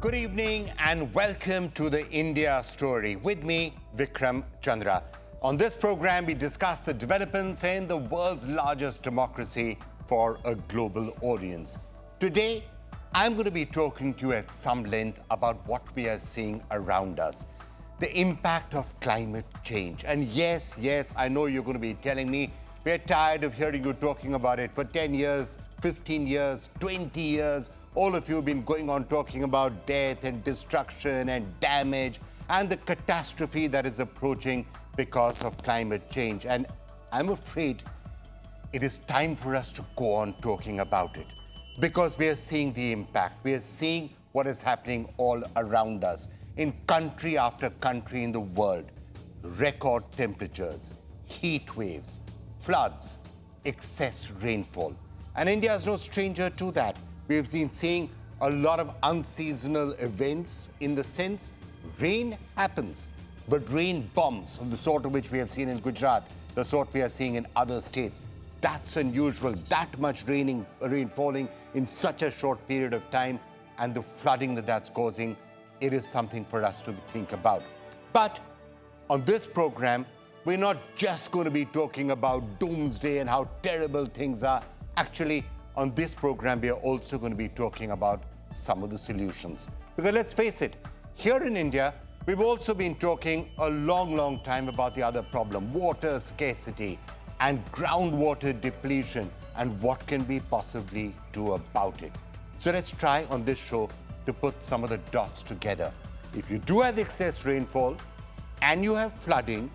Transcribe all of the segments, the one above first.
Good evening and welcome to the India Story. With me, Vikram Chandra. On this program, we discuss the developments in the world's largest democracy for a global audience. Today, I'm going to be talking to you at some length about what we are seeing around us, the impact of climate change. And yes, I know you're going to be telling me, we're tired of hearing you talking about it for 10 years, 15 years, 20 years. All of you have been going on talking about death and destruction and damage and the catastrophe that is approaching because of climate change. And I'm afraid it is time for us to go on talking about it because we are seeing the impact. We are seeing what is happening all around us in country after country in the world. Record temperatures, heat waves, floods, excess rainfall. And India is no stranger to that. We have been seeing a lot of unseasonal events in the sense rain happens, but rain bombs of the sort of which we have seen in Gujarat, the sort we are seeing in other states. That's unusual, that much rain falling in such a short period of time, and the flooding that's causing, it is something for us to think about. But on this program, we're not just going to be talking about doomsday and how terrible things are. Actually, on this program, we are also going to be talking about some of the solutions. Because let's face it, here in India, we've also been talking a long time about the other problem, water scarcity and groundwater depletion and what can we possibly do about it. So let's try on this show to put some of the dots together. If you do have excess rainfall and you have flooding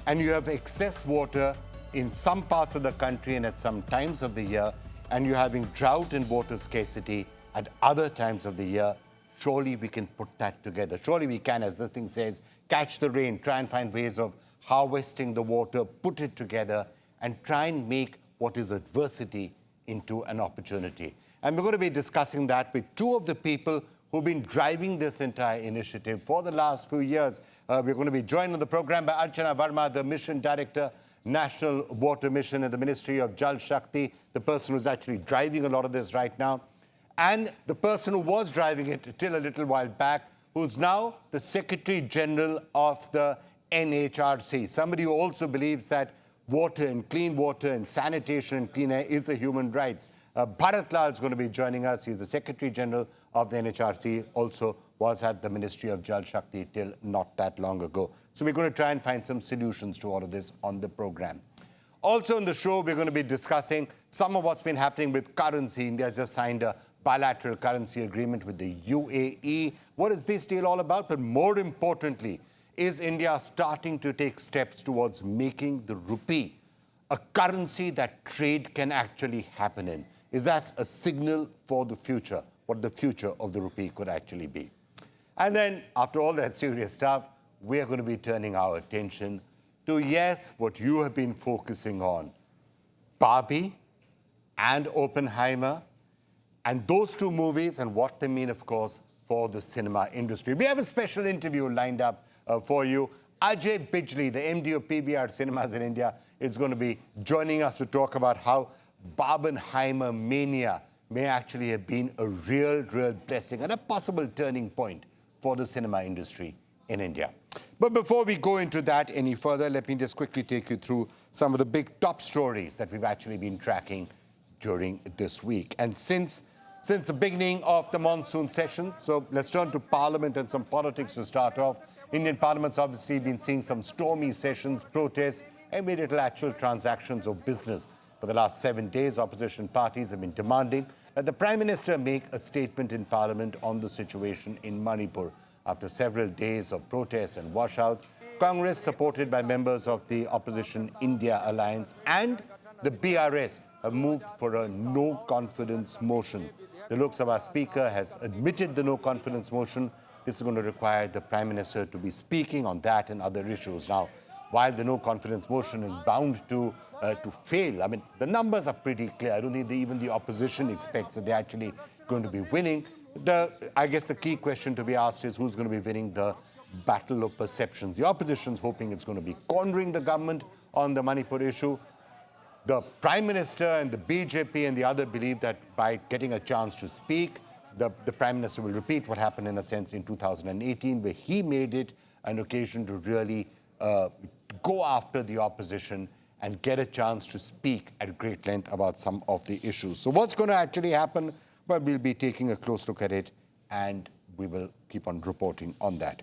and you have excess water in some parts of the country and at some times of the year, and you're having drought and water scarcity at other times of the year, surely we can put that together. Surely we can, as the thing says, catch the rain, try and find ways of harvesting the water, put it together, and try and make what is adversity into an opportunity. And we're going to be discussing that with two of the people who've been driving this entire initiative for the last few years. We're going to be joined on the program by Archana Verma, the Mission Director, National Water Mission in the Ministry of Jal Shakti, the person who's actually driving a lot of this right now, and the person who was driving it till a little while back, who's now the Secretary General of the NHRC, somebody who also believes that water and sanitation and clean air is a human right. Bharat Lal is going to be joining us. He's the Secretary General of the NHRC, also was at the Ministry of Jal Shakti till not that long ago. So we're going to try and find some solutions to all of this on the program. Also on the show, we're going to be discussing some of what's been happening with currency. India has just signed a bilateral currency agreement with the UAE. What is this deal all about? But more importantly, is India starting to take steps towards making the rupee a currency that trade can actually happen in? Is that a signal for the future, what the future of the rupee could actually be? And then, after all that serious stuff, we are going to be turning our attention to, yes, what you have been focusing on, Barbie and Oppenheimer, and those two movies and what they mean, of course, for the cinema industry. We have a special interview lined up for you. Ajay Bijli, the MD of PVR Cinemas in India, is going to be joining us to talk about how Barbenheimer mania may actually have been a real blessing and a possible turning point for the cinema industry in India. But before we go into that any further, let me just quickly take you through some of the big top stories that we've actually been tracking during this week. And since the beginning of the monsoon session, so let's turn to Parliament and some politics to start off. Indian Parliament's obviously been seeing some stormy sessions, protests, and very little actual transactions of business. For the last 7 days, opposition parties have been demanding that the Prime Minister make a statement in Parliament on the situation in Manipur. After several days of protests and washouts, Congress, supported by members of the opposition India Alliance and the BRS, have moved for a no-confidence motion. The Lok Sabha Speaker has admitted the no-confidence motion. This is going to require the Prime Minister to be speaking on that and other issues. Now, while the no-confidence motion is bound to fail, I mean, the numbers are pretty clear. I don't think even the opposition expects that they're actually going to be winning. I guess the key question to be asked is who's going to be winning the battle of perceptions. The opposition's hoping it's going to be cornering the government on the Manipur issue. The Prime Minister and the BJP and the other believe that by getting a chance to speak, the Prime Minister will repeat what happened in a sense in 2018, where he made it an occasion to really go after the opposition and get a chance to speak at great length about some of the issues. So what's going to actually happen? Well, we'll be taking a close look at it, and we will keep on reporting on that.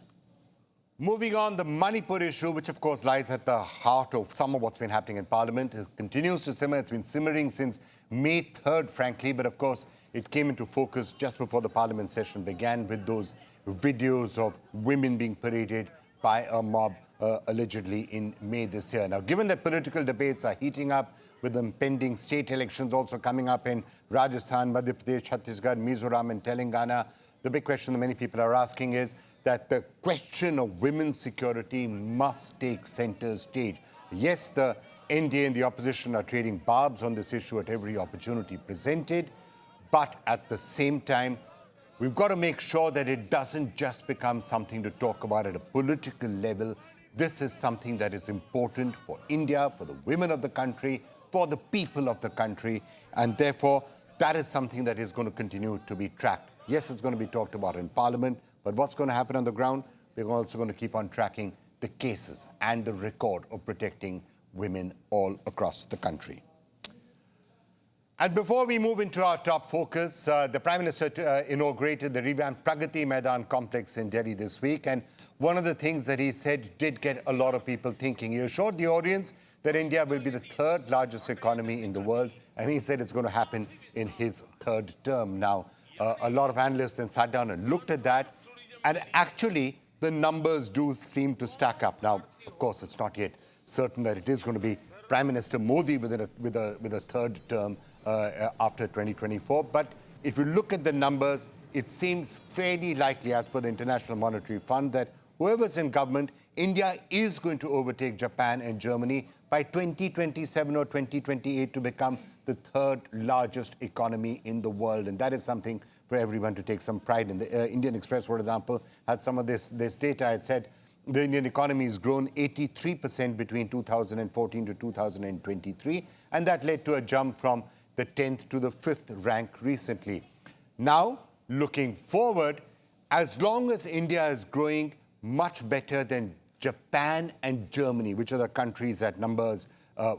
Moving on, the Manipur issue, which of course lies at the heart of some of what's been happening in Parliament, it continues to simmer. It's been simmering since May 3rd, frankly, but of course it came into focus just before the Parliament session began with those videos of women being paraded by a mob allegedly in May this year. Now, given that political debates are heating up with the impending state elections also coming up in Rajasthan, Madhya Pradesh, Chhattisgarh, Mizoram and Telangana, the big question that many people are asking is that the question of women's security must take center stage. Yes, the NDA and the opposition are trading barbs on this issue at every opportunity presented, but at the same time, we've got to make sure that it doesn't just become something to talk about at a political level. This is something that is important for India, for the women of the country, for the people of the country, and therefore, that is something that is going to continue to be tracked. Yes, it's going to be talked about in Parliament, but what's going to happen on the ground? We're also going to keep on tracking the cases and the record of protecting women all across the country. And before we move into our top focus, the Prime Minister inaugurated the revamped Pragati Maidan complex in Delhi this week. And one of the things that he said did get a lot of people thinking. He assured the audience that India will be the third largest economy in the world. And he said it's going to happen in his third term. Now, a lot of analysts then sat down and looked at that. And actually, the numbers do seem to stack up. Now, of course, it's not yet certain that it is going to be Prime Minister Modi with a third term after 2024. But if you look at the numbers, it seems fairly likely, as per the International Monetary Fund, that whoever's in government, India is going to overtake Japan and Germany by 2027 or 2028 to become the third largest economy in the world. And that is something for everyone to take some pride in. The Indian Express, for example, had some of this data. It said the Indian economy has grown 83% between 2014 to 2023, and that led to a jump from the 10th to the 5th rank recently. Now, looking forward, as long as India is growing much better than Japan and Germany, which are the countries at numbers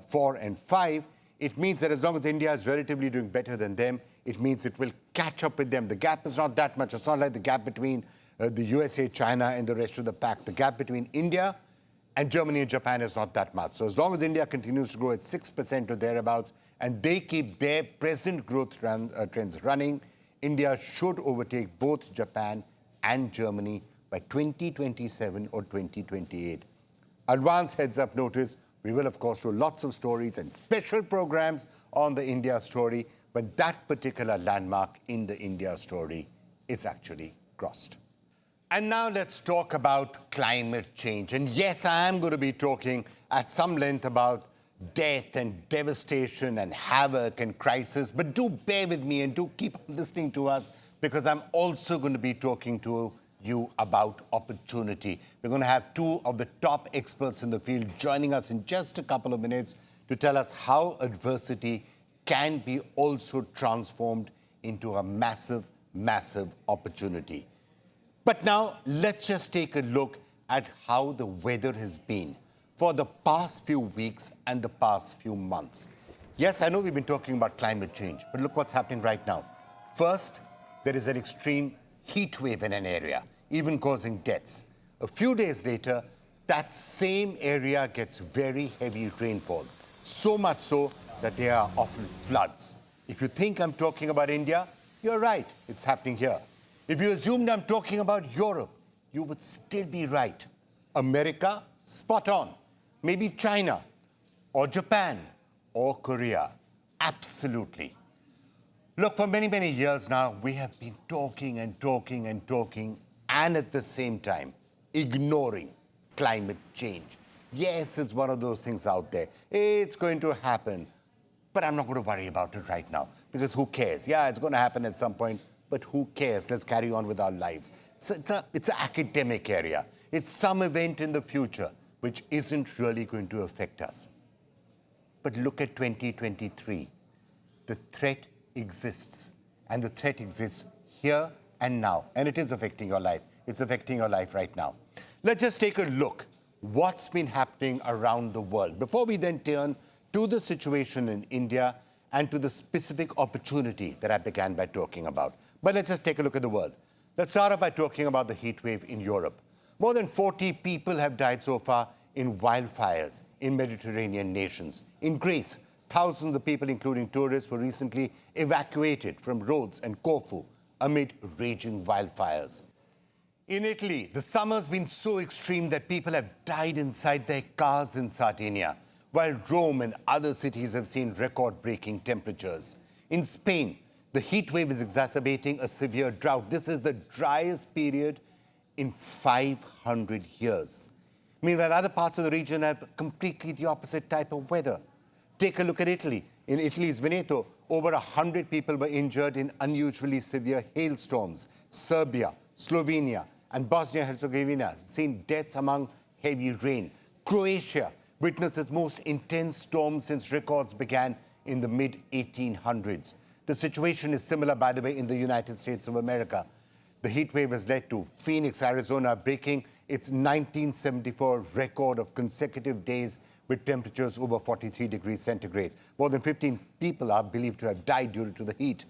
4 and 5, it means that as long as India is relatively doing better than them, it means it will catch up with them. The gap is not that much. It's not like the gap between the USA, China, and the rest of the pack. The gap between India and Germany and Japan is not that much. So as long as India continues to grow at 6% or thereabouts, and they keep their present growth trends running, India should overtake both Japan and Germany by 2027 or 2028. Advance heads-up notice, we will, of course, do lots of stories and special programs on the India story, but that particular landmark in the India story is actually crossed. And now let's talk about climate change. And yes, I am going to be talking at some length about death and devastation and havoc and crisis, but do bear with me and do keep listening to us, because I'm also going to be talking to you about opportunity. We're going to have two of the top experts in the field joining us in just a couple of minutes to tell us how adversity can be also transformed into a massive, massive opportunity. But now let's just take a look at how the weather has been for the past few weeks and the past few months. Yes, I know we've been talking about climate change, but look what's happening right now. First, there is an extreme heat wave in an area, even causing deaths. A few days later, that same area gets very heavy rainfall, so much so that there are often floods. If you think I'm talking about India, you're right, it's happening here. If you assumed I'm talking about Europe, you would still be right. America, spot on. Maybe China, or Japan, or Korea, absolutely. Look, for many, many years now, we have been talking and talking and talking, and at the same time, ignoring climate change. Yes, it's one of those things out there. It's going to happen, but I'm not going to worry about it right now, because who cares? Yeah, it's going to happen at some point, but who cares? Let's carry on with our lives. So it's an academic area. It's some event in the future which isn't really going to affect us. But look at 2023. The threat exists, and the threat exists here and now. And it is affecting your life. It's affecting your life right now. Let's just take a look what's been happening around the world before we then turn to the situation in India and to the specific opportunity that I began by talking about. But let's just take a look at the world. Let's start off by talking about the heat wave in Europe. More than 40 people have died so far in wildfires in Mediterranean nations. In Greece, thousands of people, including tourists, were recently evacuated from Rhodes and Corfu amid raging wildfires. In Italy, the summer's been so extreme that people have died inside their cars in Sardinia, while Rome and other cities have seen record-breaking temperatures. In Spain, the heat wave is exacerbating a severe drought. This is the driest period in 500 years. Meanwhile, other parts of the region have completely the opposite type of weather. Take a look at Italy. In Italy's Veneto, over 100 people were injured in unusually severe hailstorms. Serbia, Slovenia, and Bosnia-Herzegovina seen deaths among heavy rain. Croatia witnessed its most intense storm since records began in the mid-1800s. The situation is similar, by the way, in the United States of America. The heat wave has led to Phoenix, Arizona, breaking its 1974 record of consecutive days with temperatures over 43 degrees centigrade. More than 15 people are believed to have died due to the heat.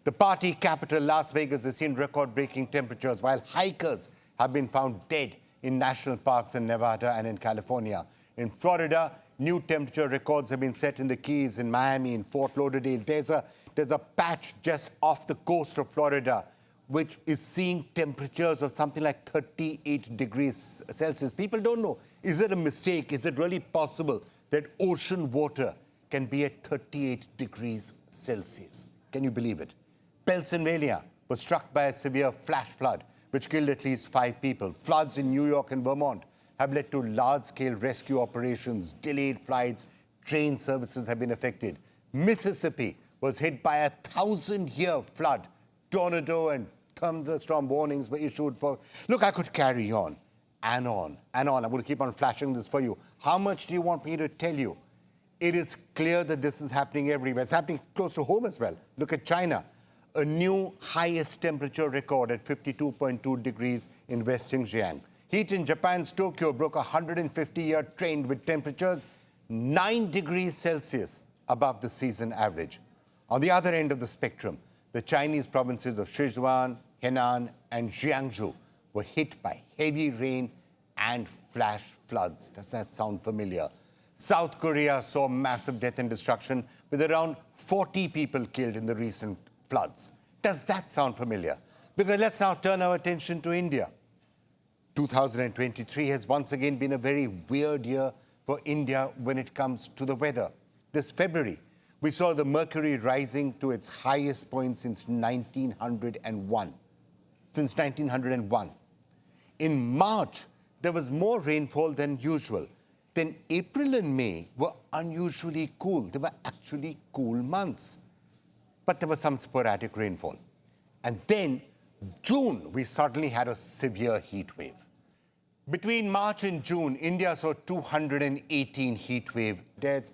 The party capital, Las Vegas, has seen record-breaking temperatures, while hikers have been found dead in national parks in Nevada and in California. In Florida, new temperature records have been set in the Keys, in Miami, in Fort Lauderdale. There's a patch just off the coast of Florida which is seeing temperatures of something like 38 degrees Celsius. People don't know, is it a mistake? Is it really possible that ocean water can be at 38 degrees Celsius? Can you believe it? Pennsylvania was struck by a severe flash flood, which killed at least 5 people. Floods in New York and Vermont have led to large-scale rescue operations, delayed flights, train services have been affected. Mississippi was hit by a 1,000-year flood. Tornado and thunderstorm warnings were issued for... Look, I could carry on and on and on. I'm going to keep on flashing this for you. How much do you want me to tell you? It is clear that this is happening everywhere. It's happening close to home as well. Look at China. A new highest temperature record at 52.2 degrees in West Xinjiang. Heat in Japan's Tokyo broke a 150-year trend with temperatures 9 degrees Celsius above the season average. On the other end of the spectrum, the Chinese provinces of Sichuan, Henan, and Jiangsu were hit by heavy rain and flash floods. Does that sound familiar? South Korea saw massive death and destruction with around 40 people killed in the recent floods. Does that sound familiar? Because let's now turn our attention to India. 2023 has once again been a very weird year for India when it comes to the weather. This February, we saw the mercury rising to its highest point since 1901. Since 1901. In March, there was more rainfall than usual. Then April and May were unusually cool. They were actually cool months. But there was some sporadic rainfall. And then June, we suddenly had a severe heat wave. Between March and June, India saw 218 heat wave deaths,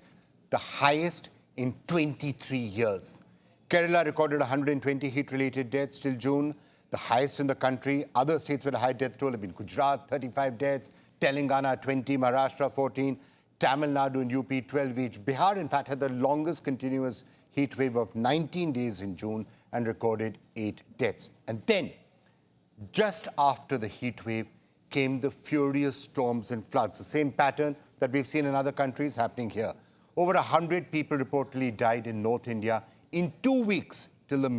the highest in 23 years. Kerala recorded 120 heat-related deaths till June, the highest in the country. Other states with a high death toll have been Gujarat, 35 deaths, Telangana, 20, Maharashtra, 14, Tamil Nadu and UP, 12 each. Bihar, in fact, had the longest continuous heat wave of 19 days in June and recorded 8 deaths. And then, just after the heat wave, came the furious storms and floods, the same pattern that we've seen in other countries happening here. Over 100 people reportedly died in North India in 2 weeks till the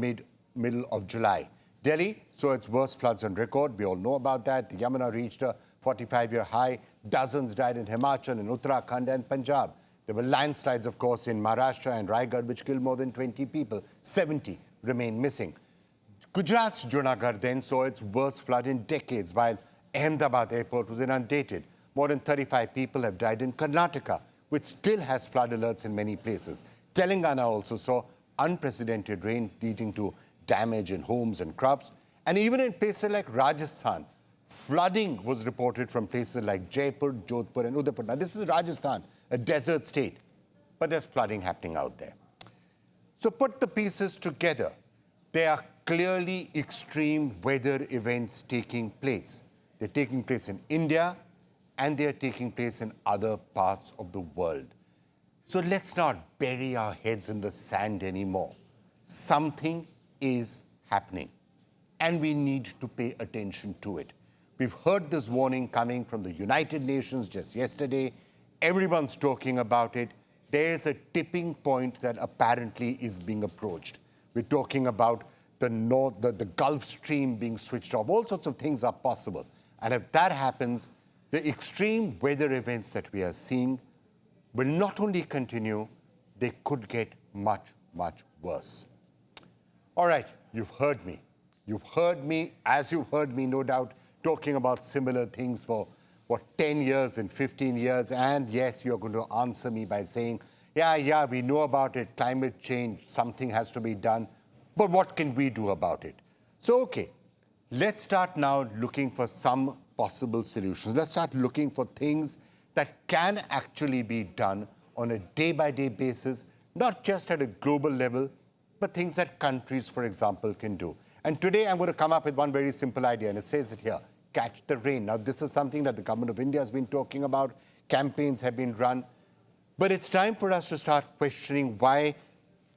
middle of July. Delhi saw its worst floods on record. We all know about that. The Yamuna reached a 45-year high. Dozens died in Himachal, in Uttarakhand and Punjab. There were landslides, of course, in Maharashtra and Raigad, which killed more than 20 people. 70 remain missing. Gujarat's Junagadh then saw its worst flood in decades, while Ahmedabad airport was inundated. More than 35 people have died in Karnataka, which still has flood alerts in many places. Telangana also saw unprecedented rain leading to damage in homes and crops. And even in places like Rajasthan, flooding was reported from places like Jaipur, Jodhpur and Udaipur. Now, this is Rajasthan, a desert state, but there's flooding happening out there. So put the pieces together. there are clearly extreme weather events taking place. They're taking place in India and they're taking place in other parts of the world. So let's not bury our heads in the sand anymore. Something is happening and we need to pay attention to it. We've heard this warning coming from the United Nations just yesterday. Everyone's talking about it. There's a tipping point that apparently is being approached. We're talking about the Gulf Stream being switched off. All sorts of things are possible. And if that happens, the extreme weather events that we are seeing will not only continue, they could get much, much worse. All right, you've heard me. You've heard me, as you've heard me, no doubt, talking about similar things for, 10 years and 15 years. And yes, you're going to answer me by saying, yeah, we know about it, climate change, something has to be done. But what can we do about it? So, okay, let's start now looking for some possible solutions. Let's start looking for things that can actually be done on a day-by-day basis, not just at a global level, but things that countries, for example, can do. And today I'm going to come up with one very simple idea, and it says it here, catch the rain. Now, this is something that the government of India has been talking about. Campaigns have been run. But it's time for us to start questioning why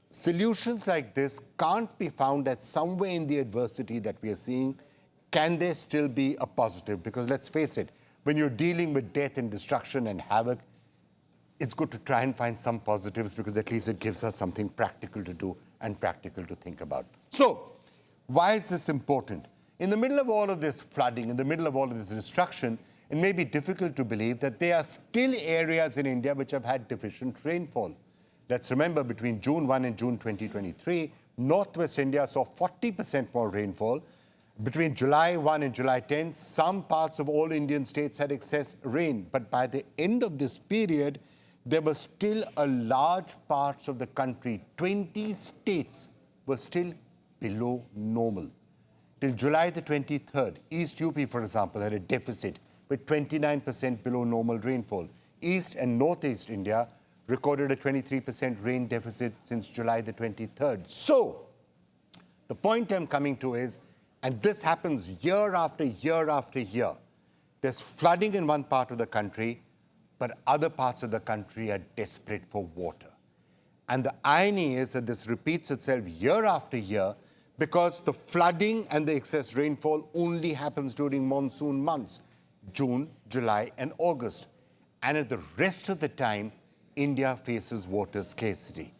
solutions like this can't be found at somewhere in the adversity that we are seeing. Can there still be a positive? Because let's face it, when you're dealing with death and destruction and havoc, it's good to try and find some positives because at least it gives us something practical to do and practical to think about. So, why is this important? In the middle of all of this flooding, in the middle of all of this destruction, it may be difficult to believe that there are still areas in India which have had deficient rainfall. Let's remember, between June 1 and June 2023, Northwest India saw 40% more rainfall. Between July 1 and July 10, some parts of all Indian states had excess rain. But by the end of this period, there were still a large parts of the country, 20 states, were still below normal. Till July the 23rd, East UP, for example, had a deficit with 29% below normal rainfall. East and Northeast India recorded a 23% rain deficit since July the 23rd. So, the point I'm coming to is, and this happens year after year after year, there's flooding in one part of the country, but other parts of the country are desperate for water. And the irony is that this repeats itself year after year because the flooding and the excess rainfall only happens during monsoon months, June, July, and August. And at the rest of the time, India faces water scarcity.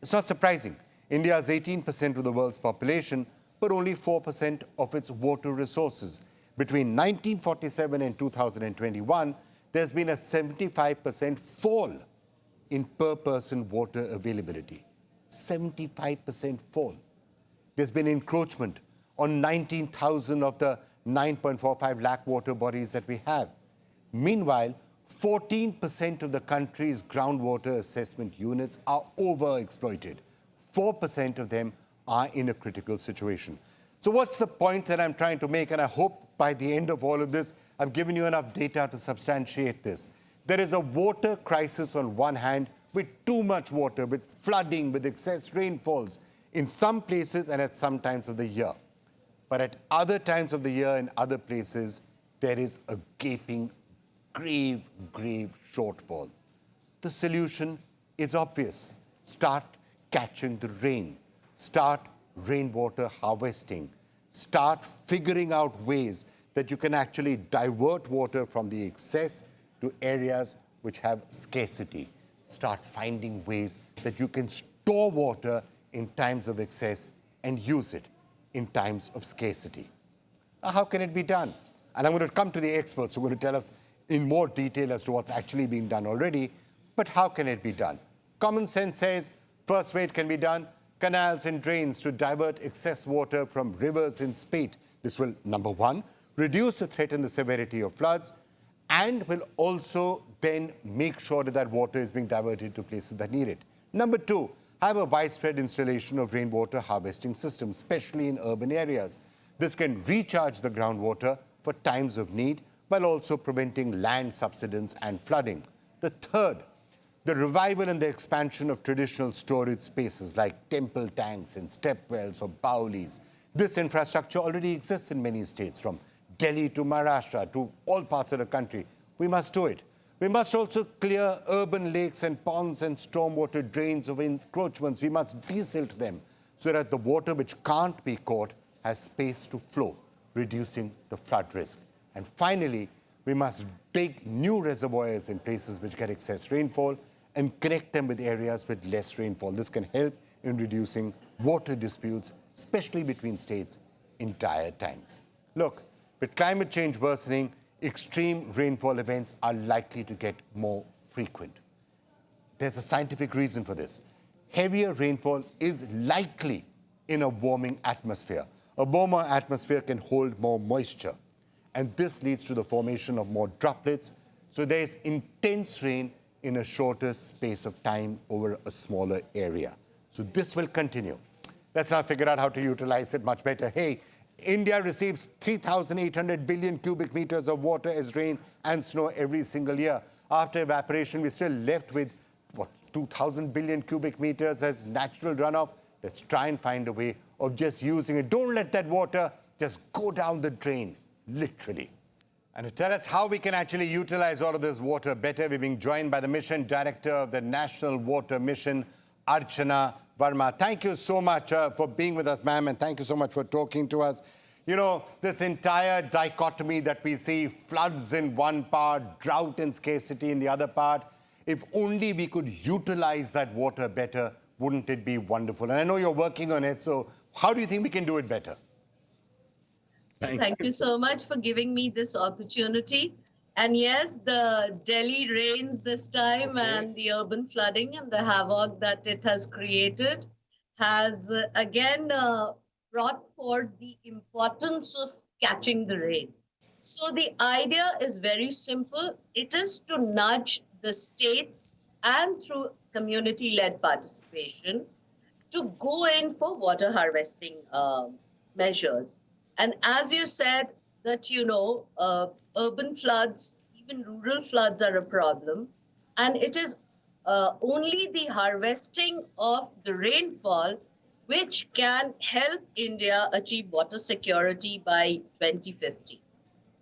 It's not surprising. India has 18% of the world's population, but only 4% of its water resources. Between 1947 and 2021, there's been a 75% fall in per-person water availability. 75% fall. There's been encroachment on 19,000 of the 9.45 lakh water bodies that we have. Meanwhile, 14% of the country's groundwater assessment units are overexploited. 4% of them are in a critical situation. So what's the point that I'm trying to make? And I hope by the end of all of this, I've given you enough data to substantiate this. There is a water crisis on one hand, with too much water, with flooding, with excess rainfalls in some places and at some times of the year. But at other times of the year in other places, there is a gaping, grave shortfall. The solution is obvious. Start catching the rain. Start rainwater harvesting. Start figuring out ways that you can actually divert water from the excess to areas which have scarcity. Start finding ways that you can store water in times of excess and use it in times of scarcity. Now, how can it be done? And I'm going to come to the experts who are going to tell us in more detail as to what's actually being done already. But how can it be done? Common sense says, first way it can be done, canals and drains to divert excess water from rivers in spate. This will, number one, reduce the threat and the severity of floods, and will also then make sure that that water is being diverted to places that need it. Number two, have a widespread installation of rainwater harvesting systems, especially in urban areas. This can recharge the groundwater for times of need, while also preventing land subsidence and flooding. The third, The revival and the expansion of traditional storage spaces like temple tanks and step wells or baulis. This infrastructure already exists in many states, from Delhi to Maharashtra to all parts of the country. We must do it. We must also clear urban lakes and ponds and stormwater drains of encroachments. We must desilt them so that the water which can't be caught has space to flow, reducing the flood risk. And finally, we must dig new reservoirs in places which get excess rainfall and connect them with areas with less rainfall. This can help in reducing water disputes, especially between states in dire times. Look, with climate change worsening, extreme rainfall events are likely to get more frequent. There's a scientific reason for this. Heavier rainfall is likely in a warming atmosphere. A warmer atmosphere can hold more moisture, and this leads to the formation of more droplets, so there's intense rain in a shorter space of time over a smaller area. So this will continue. Let's now figure out how to utilize it much better. Hey, India receives 3,800 billion cubic meters of water as rain and snow every single year. After evaporation, we're still left with, 2,000 billion cubic meters as natural runoff. Let's try and find a way of just using it. Don't let that water just go down the drain, literally. And to tell us how we can actually utilize all of this water better, we're being joined by the Mission Director of the National Water Mission, Archana Verma. Thank you so much for being with us, ma'am, and thank you so much for talking to us. You know, this entire dichotomy that we see, floods in one part, drought and scarcity in the other part, if only we could utilize that water better, wouldn't it be wonderful? And I know you're working on it, so how do you think we can do it better? So thank you so much for giving me this opportunity. And yes, the Delhi rains this time and the urban flooding and the havoc that it has created has again brought forth the importance of catching the rain. So the idea is very simple. It is to nudge the states and through community-led participation to go in for water harvesting measures. And as you said, that, urban floods, even rural floods are a problem. And it is only the harvesting of the rainfall which can help India achieve water security by 2050.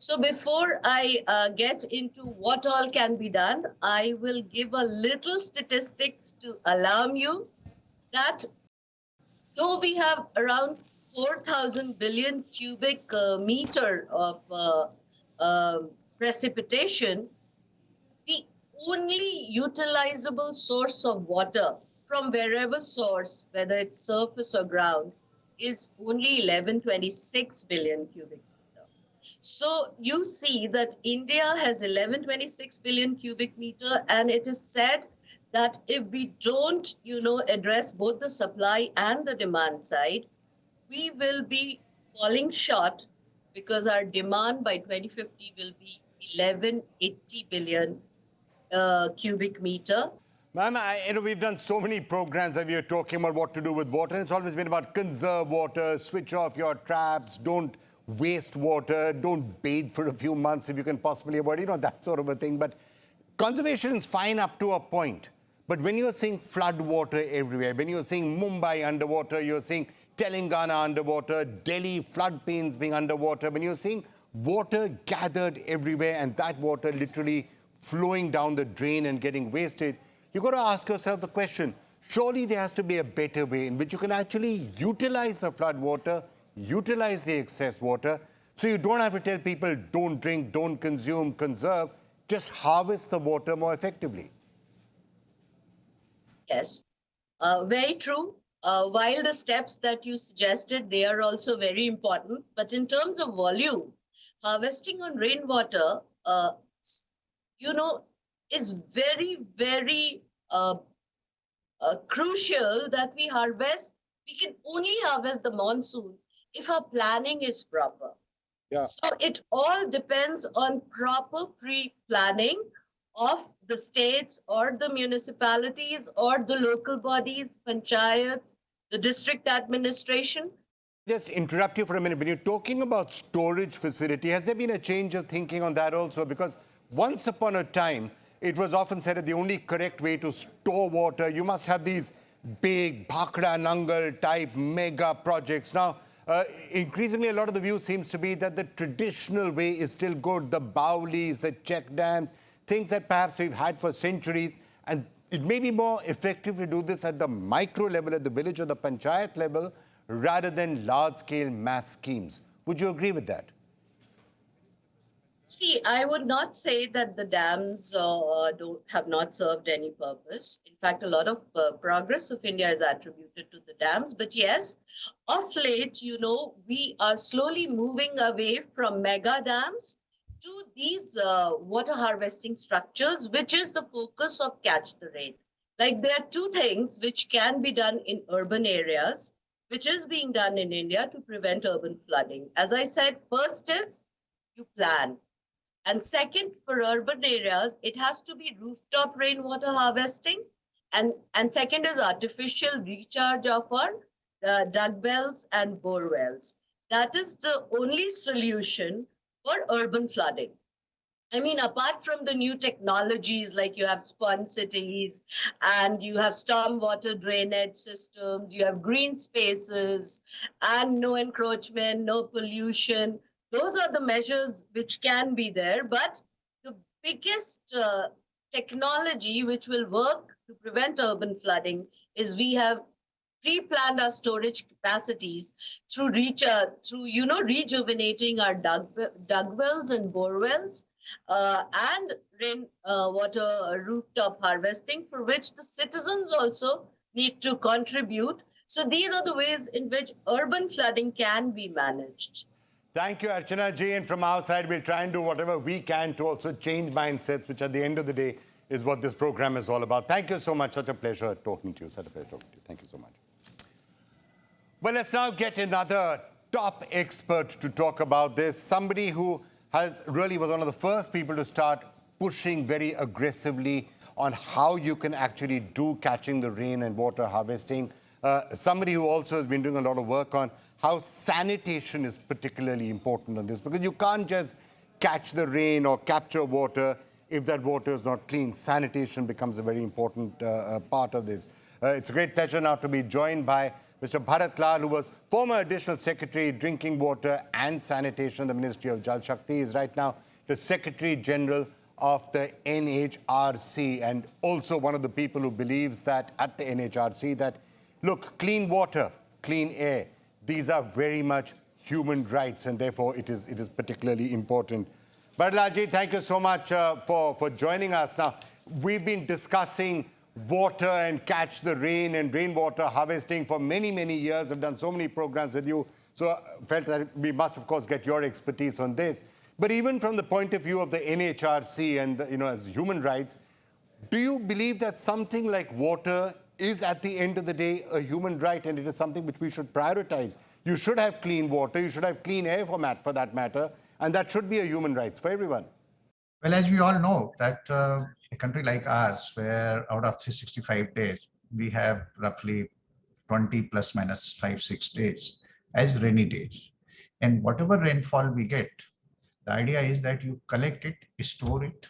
So before I get into what all can be done, I will give a little statistics to alarm you that though we have around 4,000 billion cubic meter of precipitation, the only utilizable source of water from wherever source, whether it's surface or ground, is only 1126 billion cubic meter. So you see that India has 1126 billion cubic meter, and it is said that if we don't, address both the supply and the demand side, we will be falling short because our demand by 2050 will be 1180 billion cubic meter. Ma'am, we've done so many programs where we are talking about what to do with water, and it's always been about conserve water, switch off your taps, don't waste water, don't bathe for a few months if you can possibly avoid, that sort of a thing. But conservation is fine up to a point. But when you're seeing flood water everywhere, when you're seeing Mumbai underwater, you're seeing Telangana underwater, Delhi floodplains being underwater, when you're seeing water gathered everywhere and that water literally flowing down the drain and getting wasted, you've got to ask yourself the question, surely there has to be a better way in which you can actually utilize the flood water, utilize the excess water, so you don't have to tell people don't drink, don't consume, conserve, just harvest the water more effectively. Yes, very true. While the steps that you suggested, they are also very important. But in terms of volume, harvesting on rainwater, is very, very crucial that we harvest. We can only harvest the monsoon if our planning is proper. Yeah. So it all depends on proper pre-planning of the states or the municipalities or the local bodies, panchayats, the district administration. Just interrupt you for a minute. When you're talking about storage facility, has there been a change of thinking on that also? Because once upon a time, it was often said that the only correct way to store water, you must have these big Bhakra Nangal type mega projects. Now, increasingly, a lot of the view seems to be that the traditional way is still good. The Baulis, the check dams, things that perhaps we've had for centuries. And it may be more effective to do this at the micro level, at the village or the panchayat level, rather than large-scale mass schemes. Would you agree with that? See, I would not say that the dams have not served any purpose. In fact, a lot of progress of India is attributed to the dams. But yes, of late, we are slowly moving away from mega dams to these water harvesting structures, which is the focus of Catch the Rain. Like there are two things which can be done in urban areas, which is being done in India to prevent urban flooding. As I said, first is you plan. And second, for urban areas, it has to be rooftop rainwater harvesting. And second is artificial recharge of our dug wells and bore wells. That is the only solution for urban flooding. I mean, apart from the new technologies, like you have sponge cities and you have stormwater drainage systems, you have green spaces and no encroachment, no pollution. Those are the measures which can be there. But the biggest technology which will work to prevent urban flooding is we have pre-planned our storage capacities through rejuvenating our dug wells and bore wells and rain water rooftop harvesting, for which the citizens also need to contribute. So these are the ways in which urban flooding can be managed. Thank you, Archana ji. And from our side, we'll try and do whatever we can to also change mindsets, which at the end of the day is what this program is all about. Thank you so much. Such a pleasure talking to you. Such a pleasure talking to you. Thank you so much. Well, let's now get another top expert to talk about this. Somebody who was one of the first people to start pushing very aggressively on how you can actually do catching the rain and water harvesting. Somebody who also has been doing a lot of work on how sanitation is particularly important on this, because you can't just catch the rain or capture water if that water is not clean. Sanitation becomes a very important part of this. It's a great pleasure now to be joined by Mr. Bharat Lal, who was former Additional Secretary, Drinking Water and Sanitation, the Ministry of Jal Shakti, is right now the Secretary General of the NHRC, and also one of the people who believes that at the NHRC that, look, clean water, clean air, these are very much human rights, and therefore it is particularly important. Bharat Lal ji, thank you so much for joining us. Now, we've been discussing water and catch the rain and rainwater harvesting for many, many years. I've done so many programs with you, so I felt that we must, of course, get your expertise on this. But even from the point of view of the NHRC and, as human rights, do you believe that something like water is, at the end of the day, a human right, and it is something which we should prioritize? You should have clean water, you should have clean air for that matter, and that should be a human right for everyone. Well, as we all know, that a country like ours, where out of 365 days, we have roughly 20 plus minus 5-6 days as rainy days. And whatever rainfall we get, the idea is that you collect it, store it,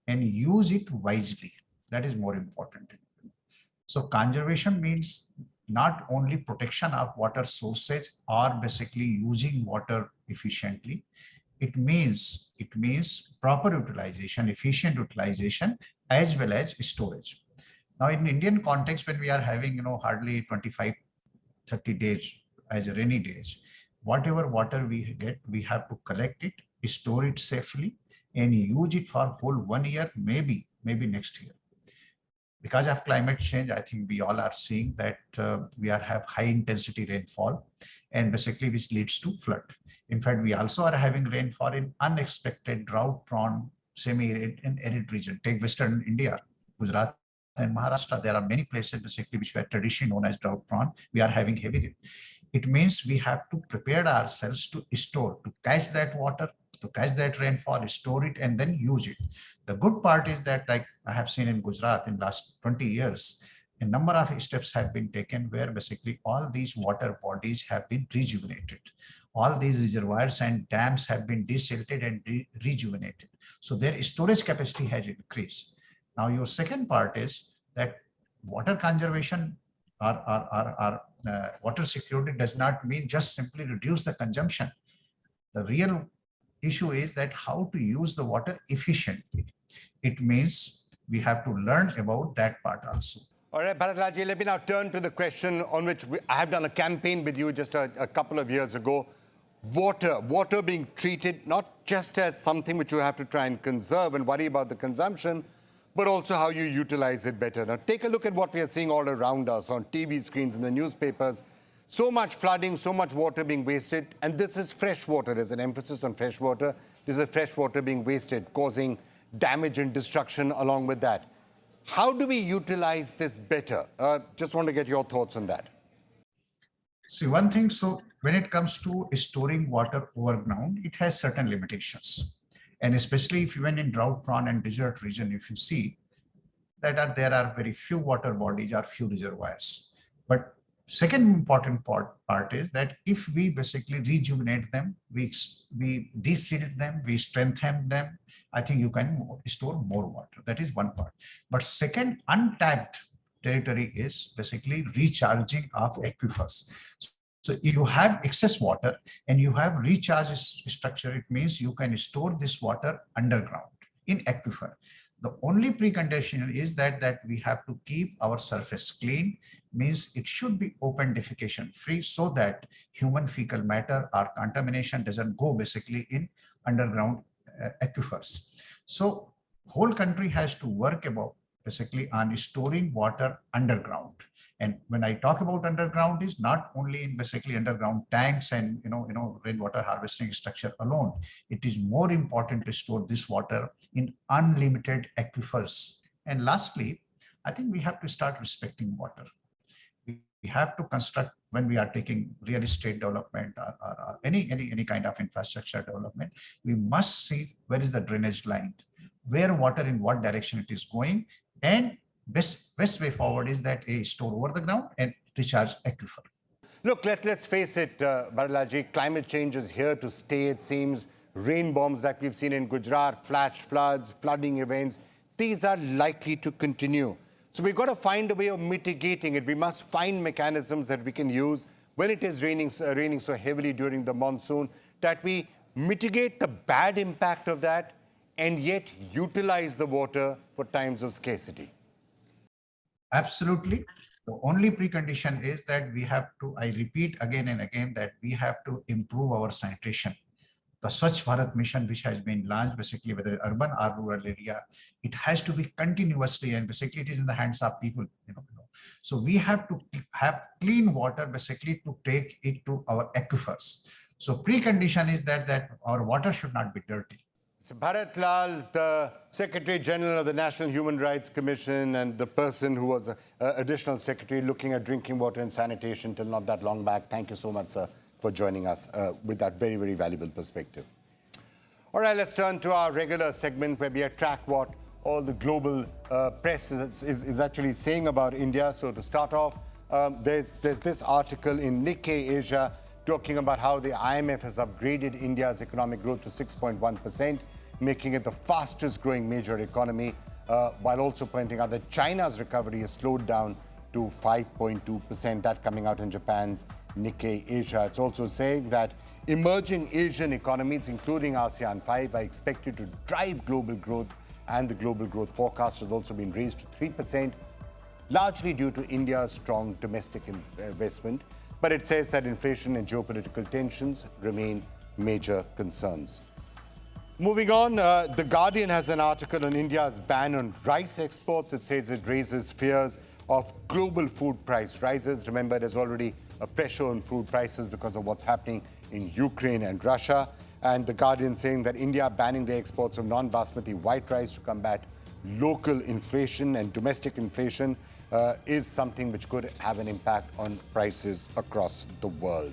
and use it wisely. That is more important. So conservation means not only protection of water sources or basically using water efficiently. It means proper utilization, efficient utilization, as well as storage. Now, in Indian context, when we are having hardly 25-30 days as rainy days, whatever water we get, we have to collect it, store it safely, and use it for whole 1 year, maybe next year. Because of climate change, I think we all are seeing that we have high intensity rainfall, and basically which leads to flood. In fact, we also are having rainfall in unexpected drought-prone, semi-arid and arid region. Take Western India, Gujarat and Maharashtra. There are many places basically which were traditionally known as drought-prone. We are having heavy rain. It means we have to prepare ourselves to store, to catch that water, to catch that rainfall, store it, and then use it. The good part is that, like I have seen in Gujarat in last 20 years, a number of steps have been taken where basically all these water bodies have been rejuvenated. All these reservoirs and dams have been desilted and rejuvenated. So their storage capacity has increased. Now, your second part is that water conservation or water security does not mean just simply reduce the consumption. The real issue is that how to use the water efficiently. It means we have to learn about that part also. All right, Bharatlalji, let me now turn to the question on which I have done a campaign with you just a couple of years ago. Water being treated not just as something which you have to try and conserve and worry about the consumption, but also how you utilize it better. Now, take a look at what we are seeing all around us on TV screens, in the newspapers. So much flooding, so much water being wasted, and this is fresh water. There's an emphasis on fresh water. This is fresh water being wasted, causing damage and destruction along with that. How do we utilize this better? Just want to get your thoughts on that. See, one thing, so when it comes to storing water overground, it has certain limitations. And especially if even in drought-prone and desert region, if you see that there are very few water bodies or few reservoirs. But second important part is that if we basically rejuvenate them, we de-silt them, we strengthen them, I think you can store more water. That is one part. But second, untapped territory is basically recharging of aquifers. So if you have excess water and you have recharge structure, it means you can store this water underground in aquifer. The only precondition is that we have to keep our surface clean, means it should be open defecation free so that human fecal matter or contamination doesn't go basically in underground aquifers. So whole country has to work about basically on storing water underground. And when I talk about underground, is not only in basically underground tanks and rainwater harvesting structure alone. It is more important to store this water in unlimited aquifers. And lastly, I think we have to start respecting water. We have to construct, when we are taking real estate development or any kind of infrastructure development, we must see where is the drainage line, where water in what direction it is going, and best way forward is that store over the ground and recharge aquifer. Look, let's face it, Bharatlalji, climate change is here to stay, it seems. Rain bombs like we've seen in Gujarat, flash floods, flooding events, these are likely to continue. So we've got to find a way of mitigating it. We must find mechanisms that we can use when it is raining so heavily during the monsoon, that we mitigate the bad impact of that and yet utilize the water for times of scarcity. Absolutely. The only precondition is that we have to, I repeat again and again, that we have to improve our sanitation. The Swachh Bharat mission, which has been launched basically whether urban or rural area, it has to be continuously, and basically it is in the hands of people. So we have to have clean water basically to take it to our aquifers. So precondition is that our water should not be dirty. So Bharat Lal, the Secretary General of the National Human Rights Commission and the person who was additional secretary looking at drinking water and sanitation till not that long back. Thank you so much, sir, for joining us with that very, very valuable perspective. All right, let's turn to our regular segment where we track what all the global press is actually saying about India. So to start off, there's this article in Nikkei Asia talking about how the IMF has upgraded India's economic growth to 6.1%, making it the fastest growing major economy, while also pointing out that China's recovery has slowed down to 5.2%, that coming out in Japan's Nikkei Asia. It's also saying that emerging Asian economies, including ASEAN 5, are expected to drive global growth, and the global growth forecast has also been raised to 3%, largely due to India's strong domestic investment. But it says that inflation and geopolitical tensions remain major concerns. Moving on, The Guardian has an article on India's ban on rice exports. It says it raises fears of global food price rises. Remember, there's already a pressure on food prices because of what's happening in Ukraine and Russia. And The Guardian saying that India banning the exports of non-basmati white rice to combat local inflation and domestic inflation is something which could have an impact on prices across the world.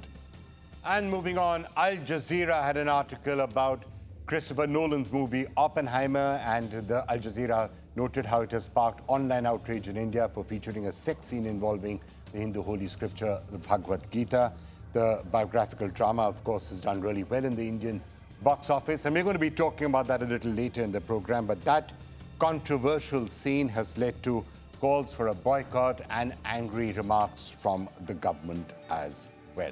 And moving on, Al Jazeera had an article about Christopher Nolan's movie Oppenheimer, and the Al Jazeera noted how it has sparked online outrage in India for featuring a sex scene involving the Hindu holy scripture, the Bhagavad Gita. The biographical drama, of course, has done really well in the Indian box office. And we're going to be talking about that a little later in the program. But that controversial scene has led to calls for a boycott and angry remarks from the government as well.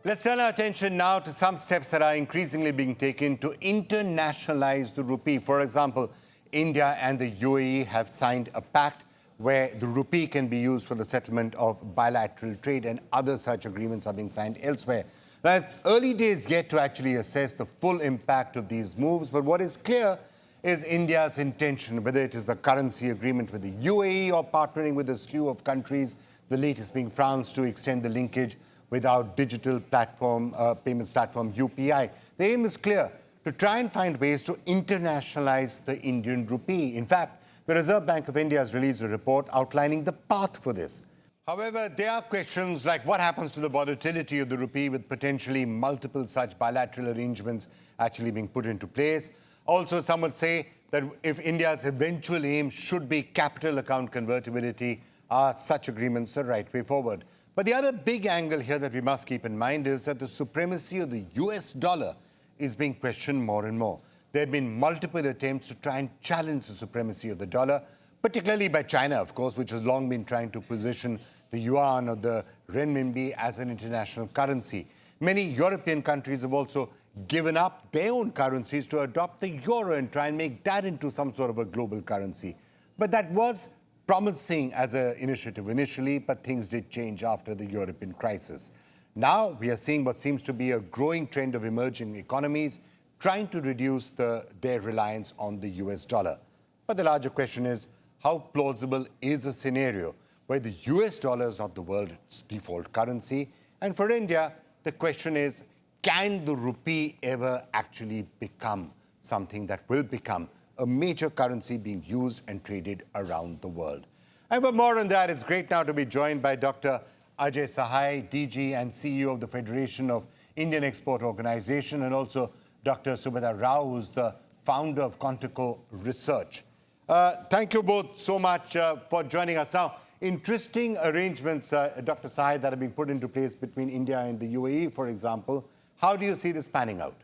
Let's turn our attention now to some steps that are increasingly being taken to internationalize the rupee. For example, India and the UAE have signed a pact where the rupee can be used for the settlement of bilateral trade, and other such agreements are being signed elsewhere. Now, it's early days yet to actually assess the full impact of these moves, but what is clear is India's intention, whether it is the currency agreement with the UAE or partnering with a slew of countries, the latest being France, to extend the linkage with our digital platform, payments platform UPI. The aim is clear: to try and find ways to internationalize the Indian rupee. In fact, the Reserve Bank of India has released a report outlining the path for this. However, there are questions like what happens to the volatility of the rupee with potentially multiple such bilateral arrangements actually being put into place. Also, some would say that if India's eventual aim should be capital account convertibility, are such agreements the right way forward? But the other big angle here that we must keep in mind is that the supremacy of the US dollar is being questioned more and more. There have been multiple attempts to try and challenge the supremacy of the dollar, particularly by China, of course, which has long been trying to position the yuan or the renminbi as an international currency. Many European countries have also given up their own currencies to adopt the euro and try and make that into some sort of a global currency. But that was promising as an initiative initially, but things did change after the European crisis. Now we are seeing what seems to be a growing trend of emerging economies trying to reduce their reliance on the US dollar. But the larger question is, how plausible is a scenario where the US dollar is not the world's default currency? And for India, the question is, can the rupee ever actually become something that will become a major currency being used and traded around the world? And for more on that, it's great now to be joined by Dr. Ajay Sahai, DG and CEO of the Federation of Indian Export Organization, and also Dr. Subhadra Rao, who's the founder of Contico Research. Thank you both so much for joining us. Now, interesting arrangements, Dr. Sahai, that have been put into place between India and the UAE, for example. How do you see this panning out?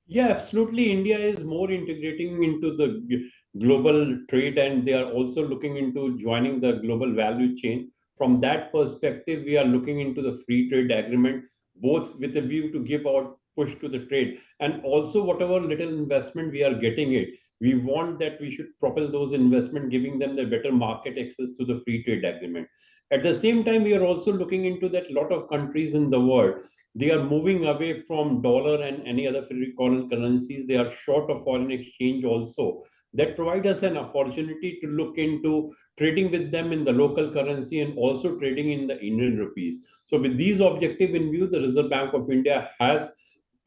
Yeah, absolutely. India is more integrating into the global trade, and they are also looking into joining the global value chain. From that perspective, we are looking into the free trade agreement, both with a view to give out push to the trade, and also whatever little investment we are getting it, we want that we should propel those investment, giving them the better market access to the free trade agreement. At the same time, we are also looking into that lot of countries in the world, they are moving away from dollar and any other foreign currencies. They are short of foreign exchange also. That provide us an opportunity to look into trading with them in the local currency and also trading in the Indian rupees. So with these objective in view, the Reserve Bank of India has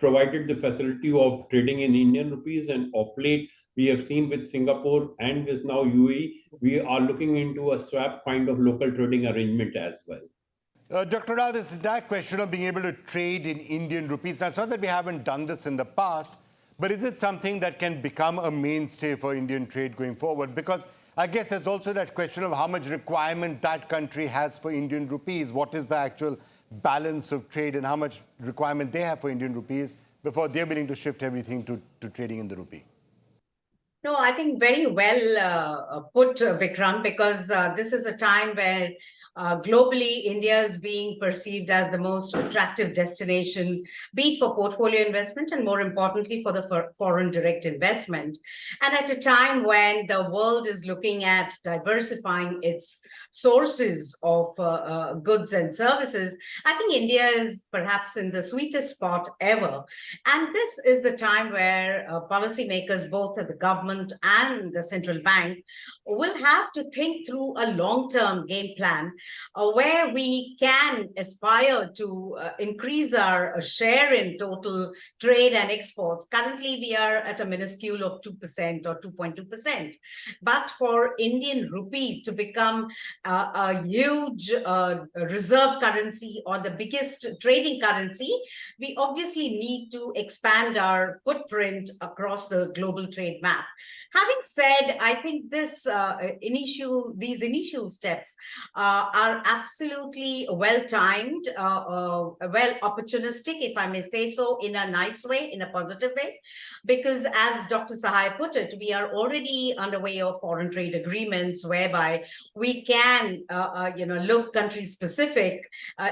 provided the facility of trading in Indian rupees, and of late we have seen with Singapore and with now UAE, we are looking into a swap kind of local trading arrangement as well. Dr. Rao, this entire question of being able to trade in Indian rupees, that's not that we haven't done this in the past, but is it something that can become a mainstay for Indian trade going forward? Because I guess there's also that question of how much requirement that country has for Indian rupees. What is the actual balance of trade and how much requirement they have for Indian rupees before they're willing to shift everything to trading in the rupee? No, I think very well put, Vikram, because this is a time where globally, India is being perceived as the most attractive destination, be it for portfolio investment and more importantly for the foreign direct investment. And at a time when the world is looking at diversifying its sources of goods and services, I think India is perhaps in the sweetest spot ever. And this is the time where policymakers, both at the government and the central bank, will have to think through a long-term game plan where we can aspire to increase our share in total trade and exports. Currently, we are at a minuscule of 2% or 2.2%. But for Indian rupee to become a huge reserve currency or the biggest trading currency, we obviously need to expand our footprint across the global trade map. Having said, I think these initial steps are absolutely well-timed, well opportunistic, if I may say so, in a nice way, in a positive way, because as Dr. Sahai put it, we are already underway of foreign trade agreements whereby we can, look country-specific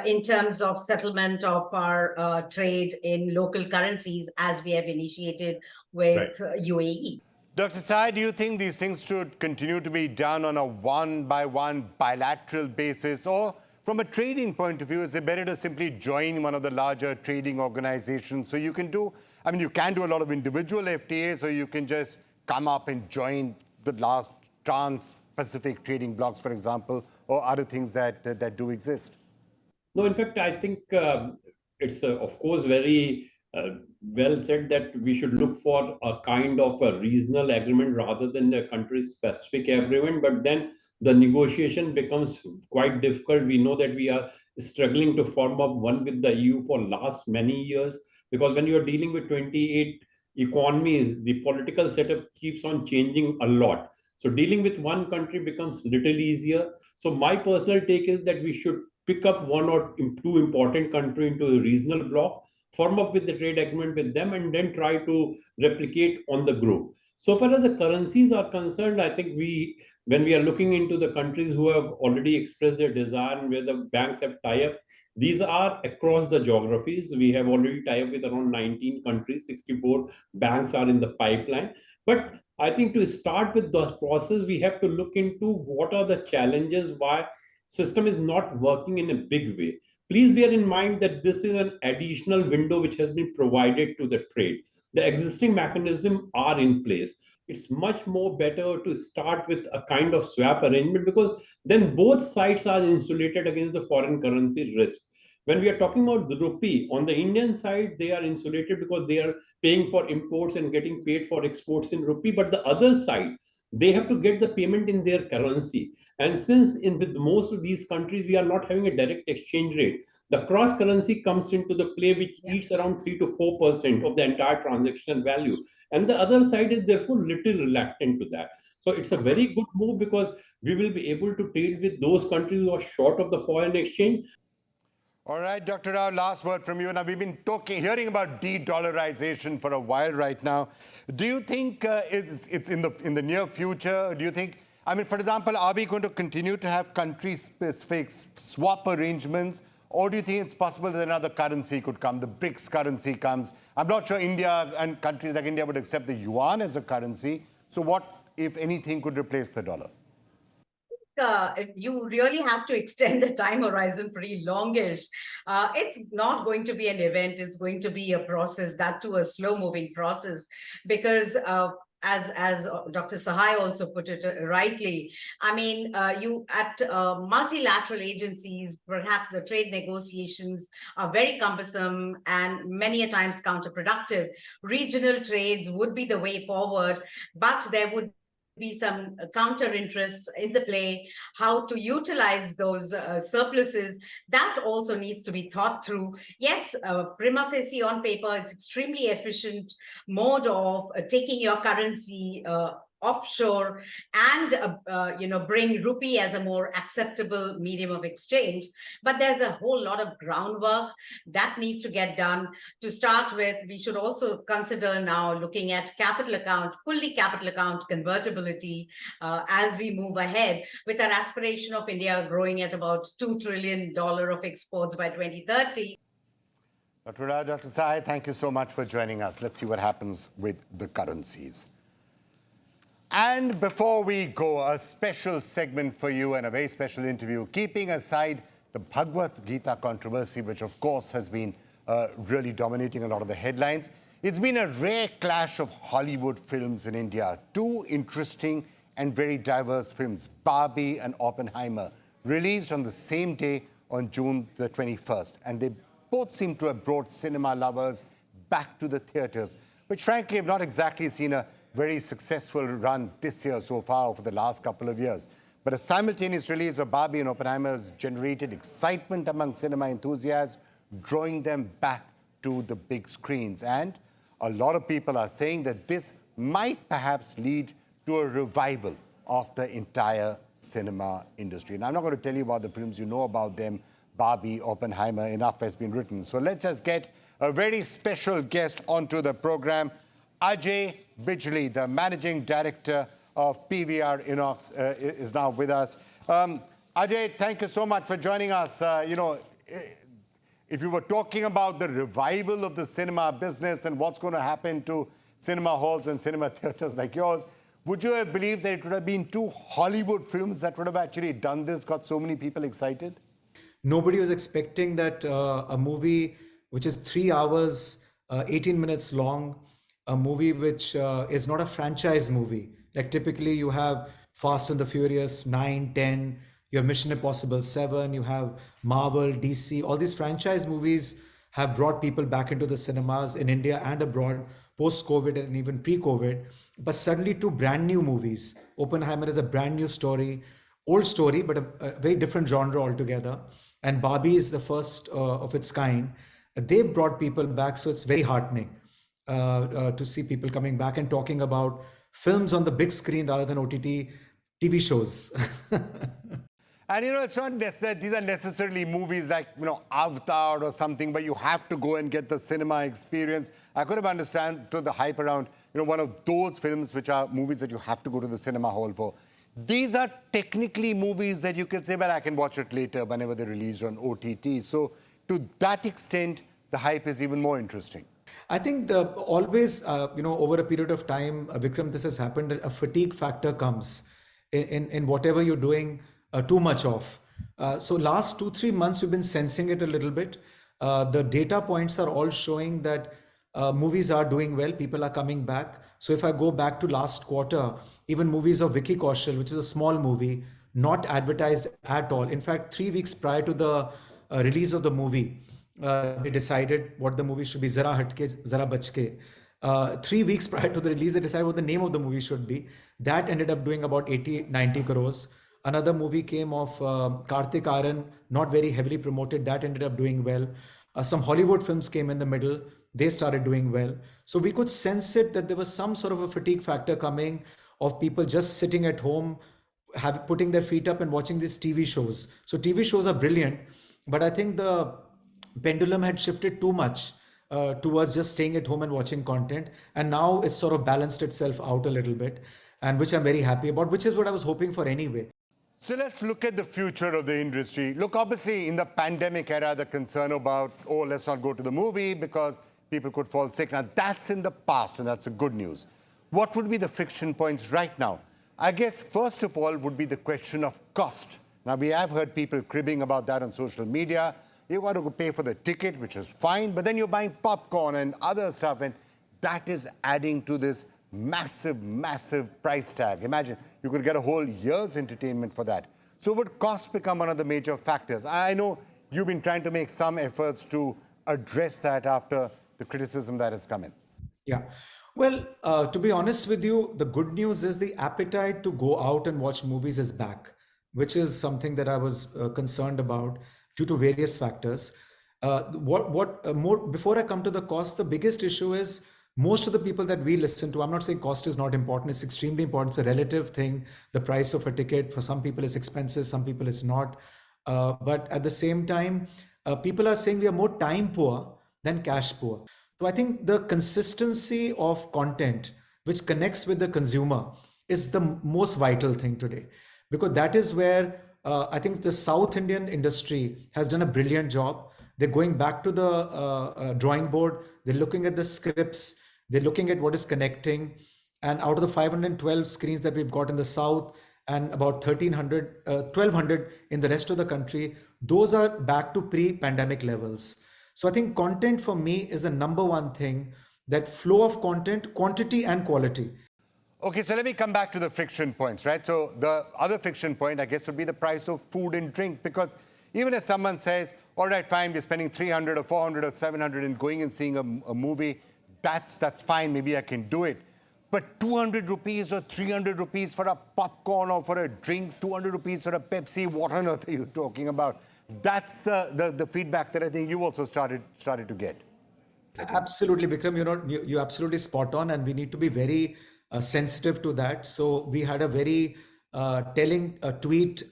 in terms of settlement of our trade in local currencies, as we have initiated with UAE. Dr. Sai, do you think these things should continue to be done on a one-by-one bilateral basis? Or from a trading point of view, is it better to simply join one of the larger trading organizations? So you can do, you can do a lot of individual FTAs, or you can just come up and join the last trans-Pacific trading blocks, for example, or other things that do exist? No, in fact, I think it's, of course, very well said that we should look for a kind of a regional agreement rather than a country-specific agreement. But then the negotiation becomes quite difficult. We know that we are struggling to form up one with the EU for last many years, because when you are dealing with 28 economies, the political setup keeps on changing a lot. So dealing with one country becomes little easier. So my personal take is that we should pick up one or two important country into a regional bloc, form up with the trade agreement with them, and then try to replicate on the group. So far as the currencies are concerned, I think when we are looking into the countries who have already expressed their desire and where the banks have tie-up, these are across the geographies. We have already tie-up with around 19 countries, 64 banks are in the pipeline. But I think to start with the process, we have to look into what are the challenges, why system is not working in a big way. Please bear in mind that this is an additional window which has been provided to the trade. The existing mechanisms are in place. It's much more better to start with a kind of swap arrangement, because then both sides are insulated against the foreign currency risk. When we are talking about the rupee, on the Indian side, they are insulated because they are paying for imports and getting paid for exports in rupee. But the other side, they have to get the payment in their currency. And since with most of these countries, we are not having a direct exchange rate, the cross currency comes into the play, which eats around 3 to 4% of the entire transaction value. And the other side is therefore little reluctant to that. So it's a very good move, because we will be able to trade with those countries who are short of the foreign exchange. All right, Dr. Rao, last word from you. Now, we've been hearing about de-dollarization for a while right now. Do you think it's in the near future? Do you think, for example, are we going to continue to have country-specific swap arrangements? Or do you think it's possible that another currency could come, the BRICS currency comes? I'm not sure India and countries like India would accept the yuan as a currency. So what, if anything, could replace the dollar? You really have to extend the time horizon pretty longish. It's not going to be an event. It's going to be a process, that too a slow-moving process, because as Dr. Sahai also put it rightly, you at multilateral agencies, perhaps the trade negotiations are very cumbersome and many a times counterproductive. Regional trades would be the way forward, but there would be some counter interests in the play, how to utilize those surpluses. That also needs to be thought through. Yes, prima facie on paper, it's extremely efficient mode of taking your currency offshore and bring rupee as a more acceptable medium of exchange. But there's a whole lot of groundwork that needs to get done. To start with, we should also consider now looking at fully capital account convertibility as we move ahead, with an aspiration of India growing at about $2 trillion of exports by 2030. Dr. Rao, Dr. Sai, thank you so much for joining us. Let's see what happens with the currencies. And before we go, a special segment for you and a very special interview, keeping aside the Bhagavad Gita controversy, which of course has been really dominating a lot of the headlines. It's been a rare clash of Hollywood films in India. Two interesting and very diverse films, Barbie and Oppenheimer, released on the same day on June the 21st. And they both seem to have brought cinema lovers back to the theaters, which frankly have not exactly seen a very successful run this year so far, for the last couple of years. But a simultaneous release of Barbie and Oppenheimer has generated excitement among cinema enthusiasts, drawing them back to the big screens. And a lot of people are saying that this might perhaps lead to a revival of the entire cinema industry. And I'm not going to tell you about the films, you know about them, Barbie, Oppenheimer, enough has been written. So let's just get a very special guest onto the program. Ajay Bijli, the managing director of PVR Inox, is now with us. Ajay, thank you so much for joining us. If you were talking about the revival of the cinema business and what's going to happen to cinema halls and cinema theaters like yours, would you have believed that it would have been two Hollywood films that would have actually done this, got so many people excited? Nobody was expecting that a movie which is 3 hours, 18 minutes long, a movie which is not a franchise movie. Like typically you have Fast and the Furious 9, 10, you have Mission Impossible 7, you have Marvel, DC, all these franchise movies have brought people back into the cinemas in India and abroad, post-COVID and even pre-COVID. But suddenly two brand new movies. Oppenheimer is a brand new story, old story, but a very different genre altogether. And Barbie is the first of its kind. They brought people back, so it's very heartening to see people coming back and talking about films on the big screen rather than OTT TV shows. And it's not necessarily, these are necessarily movies like, Avatar or something, where you have to go and get the cinema experience. I could have understood the hype around, one of those films which are movies that you have to go to the cinema hall for. These are technically movies that you can say, well, I can watch it later whenever they're released on OTT. So to that extent, the hype is even more interesting. I think always, over a period of time, Vikram, this has happened, that a fatigue factor comes in whatever you're doing too much of. So last 2-3 months, we've been sensing it a little bit. The data points are all showing that movies are doing well, people are coming back. So if I go back to last quarter, even movies of Vicky Kaushal, which is a small movie, not advertised at all. In fact, 3 weeks prior to the release of the movie, they decided what the movie should be, Zara Hatke, Zara Bachke. 3 weeks prior to the release, they decided what the name of the movie should be. That ended up doing about 80-90 crores. Another movie came of Karthik Aaryan, not very heavily promoted. That ended up doing well. Some Hollywood films came in the middle. They started doing well. So we could sense it that there was some sort of a fatigue factor coming of people just sitting at home, putting their feet up and watching these TV shows. So TV shows are brilliant, but I think the pendulum had shifted too much towards just staying at home and watching content. And now it's sort of balanced itself out a little bit, and which I'm very happy about, which is what I was hoping for anyway. So let's look at the future of the industry. Look, obviously, in the pandemic era, the concern about, let's not go to the movie because people could fall sick. Now, that's in the past, and that's the good news. What would be the friction points right now? I guess, first of all, would be the question of cost. Now, we have heard people cribbing about that on social media. You want to go pay for the ticket, which is fine, but then you're buying popcorn and other stuff, and that is adding to this massive, massive price tag. Imagine, you could get a whole year's entertainment for that. So would cost become one of the major factors? I know you've been trying to make some efforts to address that after the criticism that has come in. Yeah. Well, to be honest with you, the good news is the appetite to go out and watch movies is back, which is something that I was concerned about due to various factors. Before I come to the cost, the biggest issue is most of the people that we listen to, I'm not saying cost is not important, it's extremely important, it's a relative thing. The price of a ticket, for some people is expensive, some people it's not. But at the same time, people are saying we are more time poor than cash poor. So I think the consistency of content which connects with the consumer is the most vital thing today, because that is where I think the South Indian industry has done a brilliant job. They're going back to the drawing board. They're looking at the scripts. They're looking at what is connecting. And out of the 512 screens that we've got in the South and about 1,200 in the rest of the country, those are back to pre-pandemic levels. So I think content for me is the number one thing, that flow of content, quantity and quality. Okay, so let me come back to the friction points, right? So the other friction point, I guess, would be the price of food and drink, because even if someone says, all right, fine, we're spending 300 or 400 or 700 in going and seeing a movie, that's fine, maybe I can do it. But 200 rupees or 300 rupees for a popcorn or for a drink, 200 rupees for a Pepsi, what on earth are you talking about? That's the feedback that I think you also started to get. Absolutely, Vikram, you're absolutely spot on, and we need to be very sensitive to that. So we had a very telling a tweet.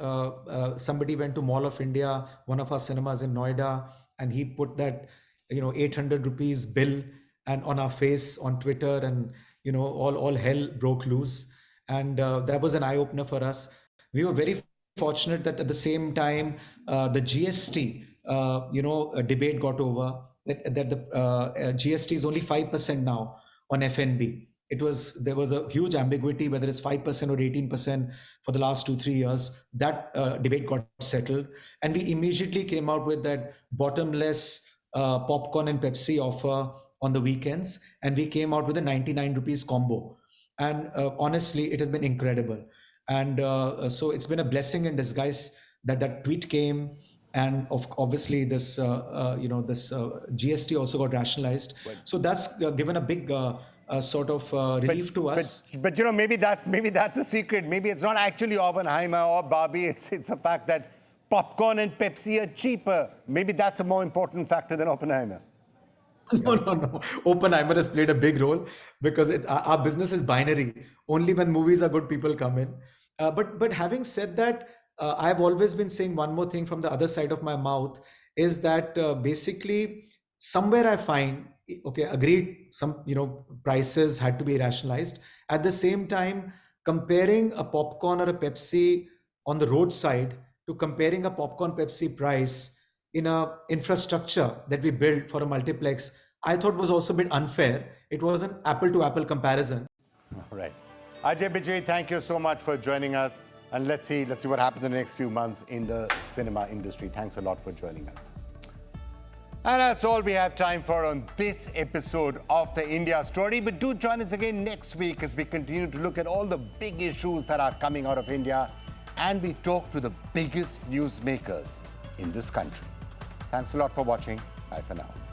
Somebody went to Mall of India, one of our cinemas in Noida, and he put that 800 rupees bill and on our face on Twitter, and all hell broke loose. And that was an eye opener for us. We were very fortunate that at the same time the GST debate got over, that the GST is only 5% now on F&B. There was a huge ambiguity whether it's 5% or 18% for the last 2-3 years. That debate got settled, and we immediately came out with that bottomless popcorn and Pepsi offer on the weekends, and we came out with a 99 rupees combo. And honestly, it has been incredible. And so it's been a blessing in disguise that tweet came, and obviously this GST also got rationalized. So that's given a big sort of relief to us. But maybe that's a secret. Maybe it's not actually Oppenheimer or Barbie. It's the fact that popcorn and Pepsi are cheaper. Maybe that's a more important factor than Oppenheimer. No. Oppenheimer has played a big role because our business is binary. Only when movies are good, people come in. But having said that, I've always been saying one more thing from the other side of my mouth is that basically somewhere I find, okay, agreed, some prices had to be rationalized. At the same time, comparing a popcorn or a Pepsi on the roadside to comparing a popcorn Pepsi price in a infrastructure that we built for a multiplex, I thought was also a bit unfair. It was an apple to apple comparison. All right. Ajay Bijay, thank you so much for joining us. And let's see what happens in the next few months in the cinema industry. Thanks a lot for joining us. And that's all we have time for on this episode of the India Story. But do join us again next week as we continue to look at all the big issues that are coming out of India, and we talk to the biggest newsmakers in this country. Thanks a lot for watching. Bye for now.